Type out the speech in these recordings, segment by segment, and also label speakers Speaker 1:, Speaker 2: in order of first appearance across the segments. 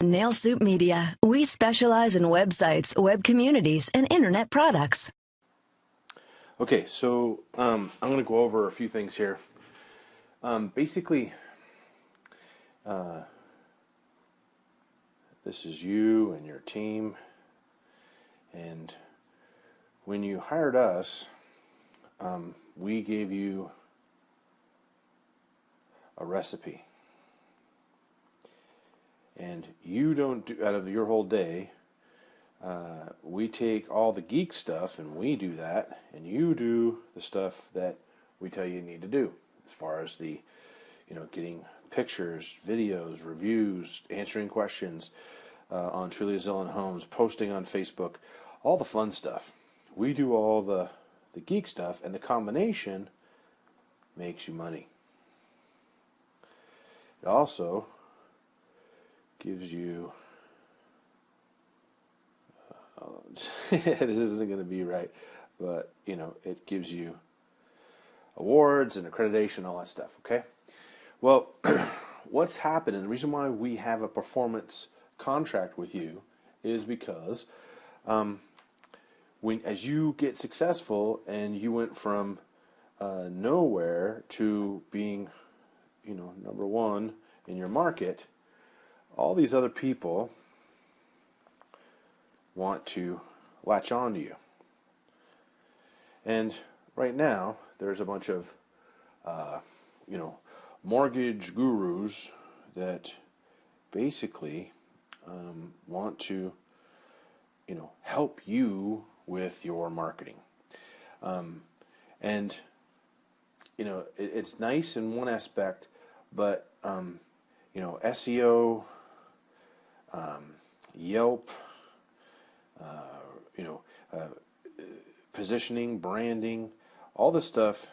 Speaker 1: Nail Soup Media. We specialize in websites, web communities, and internet products.
Speaker 2: Okay, so I'm going to go over a few things here. Basically, this is you and your team, and when you hired us, we gave you a recipe, and you don't do out of your whole day. We take all the geek stuff and we do that, and you do the stuff that we tell you need to do, as far as the, getting pictures, videos, reviews, answering questions on Trulia Zillen Homes, posting on Facebook, all the fun stuff. We do all the geek stuff, and the combination makes you money. It also gives you this isn't going to be right, but it gives you awards and accreditation, all that stuff. Okay, well, what's happened, and the reason why we have a performance contract with you is because as you get successful and you went from nowhere to being number one in your market, all these other people want to latch on to you. And right now, there's a bunch of, mortgage gurus that basically want to, help you with your marketing. And, it's nice in one aspect, but, SEO, Yelp, positioning, branding, all this stuff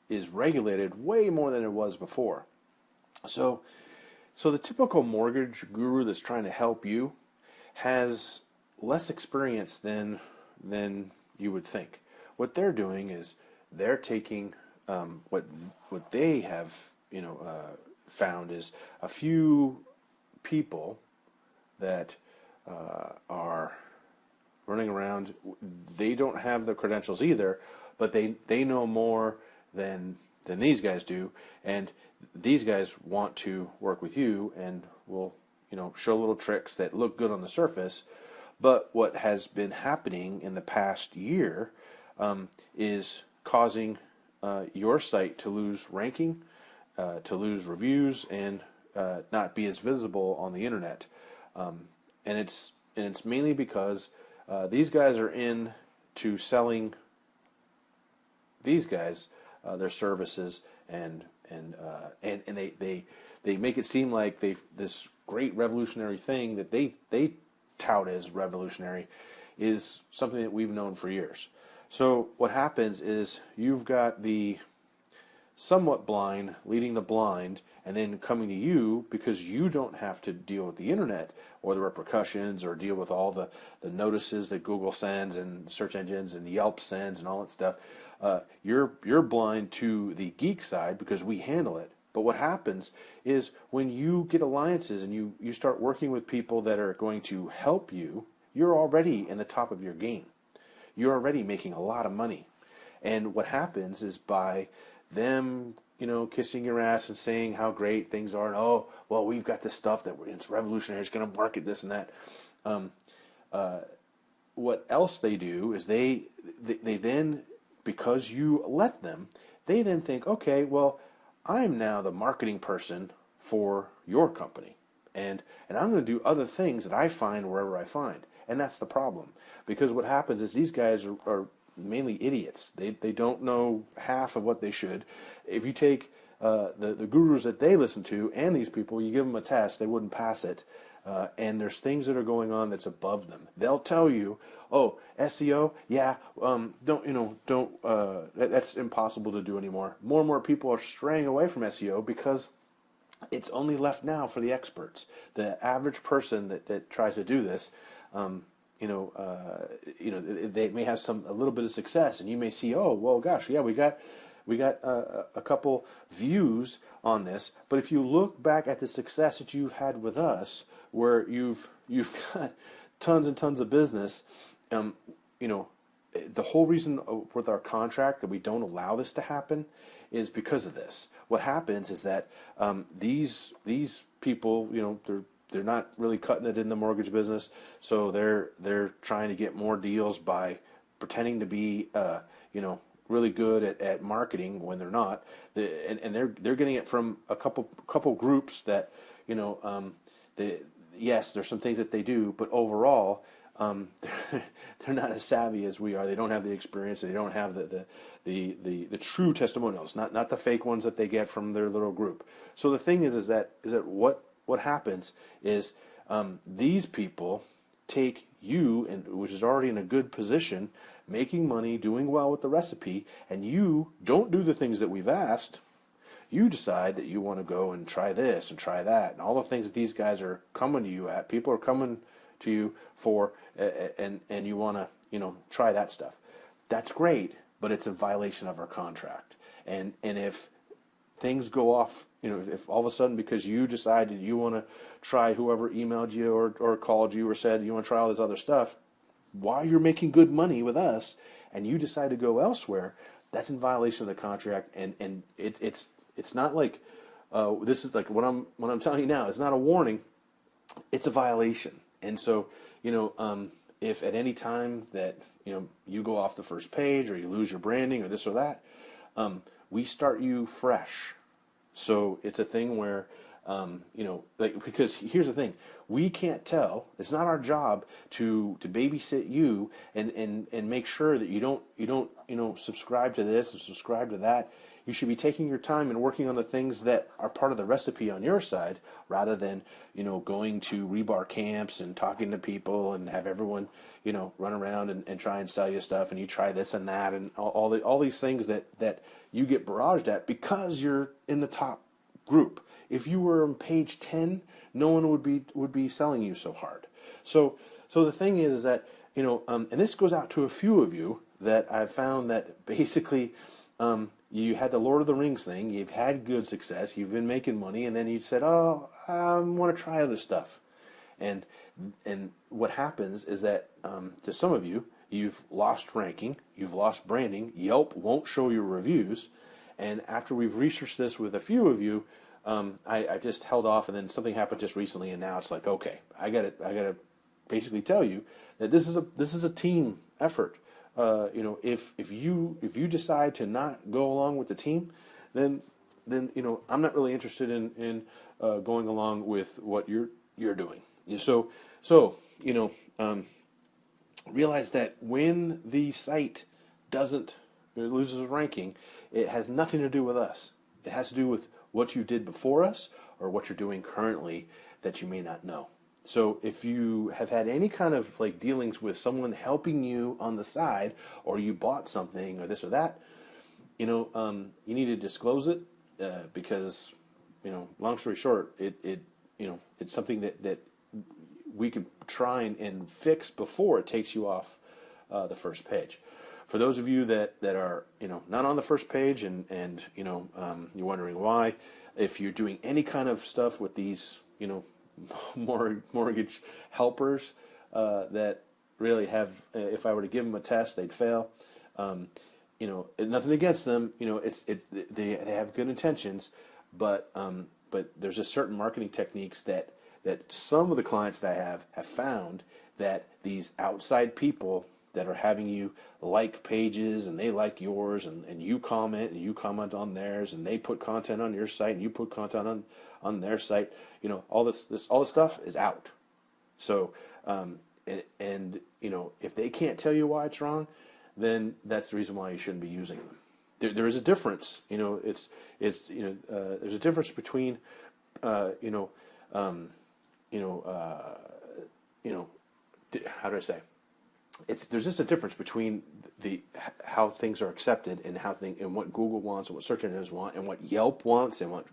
Speaker 2: is regulated way more than it was before. So the typical mortgage guru that's trying to help you has less experience than you would think. What they're doing is they're taking what they have found is a few people that are running around. They don't have the credentials either, but they know more than these guys do, and these guys want to work with you and will show little tricks that look good on the surface. But what has been happening in the past year is causing your site to lose ranking, to lose reviews, and not be as visible on the internet. And it's mainly because these guys are into selling these guys their services, and they make it seem like this great revolutionary thing that they tout as revolutionary is something that we've known for years. So what happens is you've got the somewhat blind leading the blind, and then coming to you because you don't have to deal with the internet or the repercussions or deal with all the notices that Google sends and search engines and Yelp sends and all that stuff. You're blind to the geek side because we handle it. But what happens is when you get alliances and you start working with people that are going to help you, you're already in the top of your game. You're already making a lot of money. And what happens is by them, kissing your ass and saying how great things are, and oh, well, we've got this stuff that it's revolutionary, it's going to market this and that. What else they do is they then, because you let them, they then think, okay, well, I'm now the marketing person for your company, and I'm going to do other things that I find wherever I find. And that's the problem, because what happens is these guys are mainly idiots. They don't know half of what they should. If you take the gurus that they listen to and these people, you give them a test, they wouldn't pass it. And there's things that are going on that's above them. They'll tell you, oh, SEO, yeah, that's impossible to do anymore. More and more people are straying away from SEO because it's only left now for the experts. The average person that tries to do this, they may have a little bit of success, and you may see, oh, well, gosh, yeah, we got We got a couple views on this, but if you look back at the success that you've had with us, where you've got tons and tons of business, you know, the whole reason with our contract that we don't allow this to happen is because of this. What happens is that these people, you know, they're not really cutting it in the mortgage business, so they're trying to get more deals by pretending to be, you know, really good at marketing when they're not, and they're getting it from a couple groups that, you know, yes, there's some things that they do, but overall, they're not as savvy as we are. They don't have the experience. They don't have the true testimonials, not the fake ones that they get from their little group. So the thing is that what happens is these people take you, and which is already in a good position, making money, doing well with the recipe, and you don't do the things that we've asked. You decide that you want to go and try this and try that, and all the things that these guys are coming to you at. People are coming to you for, and you want to, you know, try that stuff. That's great, but it's a violation of our contract. And if things go off, you know, if all of a sudden because you decided you want to try whoever emailed you or called you or said you want to try all this other stuff, while you're making good money with us, and you decide to go elsewhere, that's in violation of the contract. And it's not like this is like what I'm telling you now. It's not a warning. It's a violation. And so, you know, if at any time that, you know, you go off the first page or you lose your branding or this or that, we start you fresh. So it's a thing where, you know, like, because here's the thing, we can't tell. It's not our job to babysit you and make sure that you don't, you know, subscribe to this and subscribe to that. You should be taking your time and working on the things that are part of the recipe on your side, rather than, you know, going to rebar camps and talking to people and have everyone, you know, run around and try and sell you stuff, and you try this and that and all these things that you get barraged at because you're in the top group. If you were on page 10, no one would be selling you so hard. So the thing is that, you know, and this goes out to a few of you that I've found that basically, you had the Lord of the Rings thing, you've had good success, you've been making money, and then you said, oh, I want to try other stuff. And what happens is that to some of you, you've lost ranking, you've lost branding, Yelp won't show your reviews, and after we've researched this with a few of you, I just held off, and then something happened just recently, and now it's like, okay, I gotta basically tell you that this is a team effort. You know, if you decide to not go along with the team, then you know, I'm not really interested in going along with what you're doing. So you know, realize that when the site loses ranking, it has nothing to do with us. It has to do with what you did before us or what you're doing currently that you may not know. So if you have had any kind of like dealings with someone helping you on the side, or you bought something or this or that, you know, you need to disclose it, because, you know, long story short, it you know, it's something that we could try and fix before it takes you off the first page. For those of you that are, you know, not on the first page and you know, you're wondering why, if you're doing any kind of stuff with these, you know, mortgage helpers that really have, if I were to give them a test, they'd fail. You know, nothing against them. You know, they have good intentions, but there's just certain marketing techniques that some of the clients that I have found that these outside people that are having you like pages and they like yours and you comment on theirs, and they put content on your site and you put content on their site, you know, all this stuff is out. So and you know, if they can't tell you why it's wrong, then that's the reason why you shouldn't be using them. There is a difference, you know. It's you know, there's a difference between how do I say? There's just a difference between how things are accepted and and what Google wants and what search engines want and what Yelp wants and what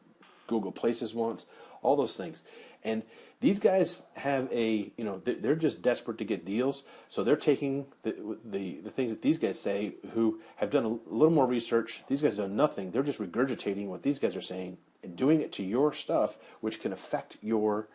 Speaker 2: Google Places wants. all those things. And these guys have they're just desperate to get deals, so they're taking the things that these guys say, who have done a little more research. These guys have done nothing. They're just regurgitating what these guys are saying and doing it to your stuff, which can affect your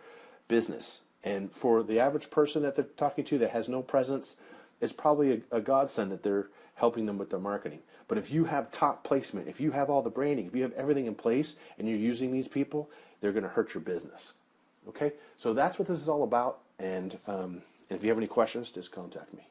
Speaker 2: business. And for the average person that they're talking to that has no presence, it's probably a godsend that they're helping them with their marketing. But if you have top placement, if you have all the branding, if you have everything in place and you're using these people, they're going to hurt your business. Okay? So that's what this is all about. And if you have any questions, just contact me.